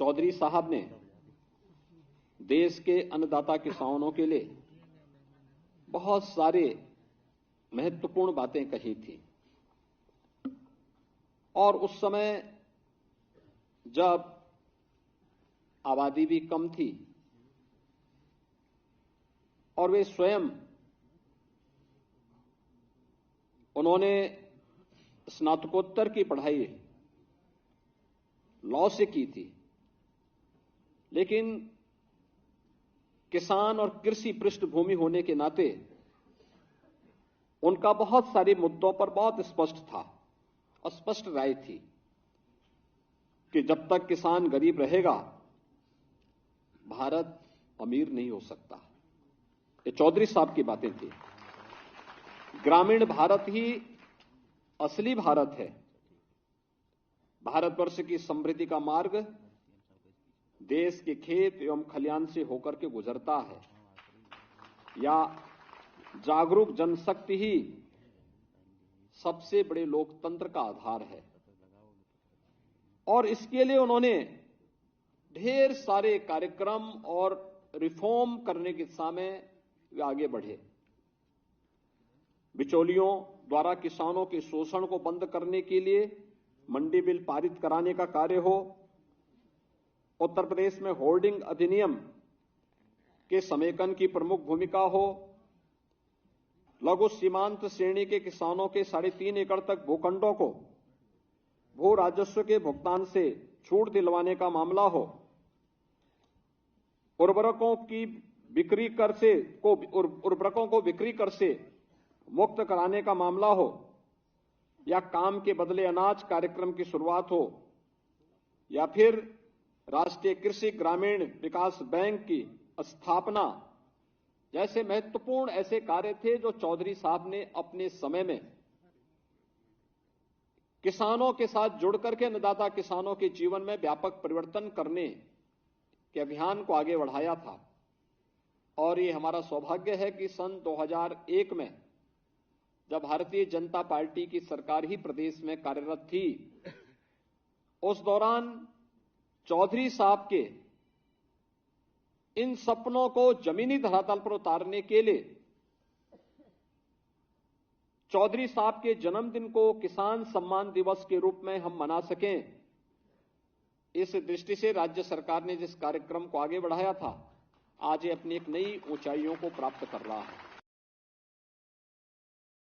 चौधरी साहब ने देश के अन्नदाता किसानों के लिए बहुत सारे महत्वपूर्ण बातें कही थी और उस समय जब आबादी भी कम थी और वे स्वयं उन्होंने स्नातकोत्तर की पढ़ाई लॉ से की थी, लेकिन किसान और कृषि पृष्ठभूमि होने के नाते उनका बहुत सारे मुद्दों पर बहुत स्पष्ट था और स्पष्ट राय थी कि जब तक किसान गरीब रहेगा भारत अमीर नहीं हो सकता। ये चौधरी साहब की बातें थी। ग्रामीण भारत ही असली भारत है। भारतवर्ष की समृद्धि का मार्ग देश के खेत एवं खलियान से होकर के गुजरता है, या जागरूक जनशक्ति ही सबसे बड़े लोकतंत्र का आधार है। और इसके लिए उन्होंने ढेर सारे कार्यक्रम और रिफॉर्म करने की दिशा में वे आगे बढ़े। बिचौलियों द्वारा किसानों के शोषण को बंद करने के लिए मंडी बिल पारित कराने का कार्य हो, उत्तर प्रदेश में होल्डिंग अधिनियम के समेकन की प्रमुख भूमिका हो, लघु सीमांत श्रेणी के किसानों के 3.5 एकड़ तक भूखंडों को भू राजस्व के भुगतान से छूट दिलवाने का मामला हो, उर्वरकों को बिक्री कर से मुक्त कराने का मामला हो, या काम के बदले अनाज कार्यक्रम की शुरुआत हो, या फिर राष्ट्रीय कृषि ग्रामीण विकास बैंक की स्थापना जैसे महत्वपूर्ण ऐसे कार्य थे जो चौधरी साहब ने अपने समय में किसानों के साथ जुड़कर के अन्नदाता किसानों के जीवन में व्यापक परिवर्तन करने के अभियान को आगे बढ़ाया था। और ये हमारा सौभाग्य है कि सन 2001 में जब भारतीय जनता पार्टी की सरकार ही प्रदेश में कार्यरत थी, उस दौरान चौधरी साहब के इन सपनों को जमीनी धरातल पर उतारने के लिए चौधरी साहब के जन्मदिन को किसान सम्मान दिवस के रूप में हम मना सकें, इस दृष्टि से राज्य सरकार ने जिस कार्यक्रम को आगे बढ़ाया था, आज ये अपनी एक नई ऊंचाइयों को प्राप्त कर रहा है।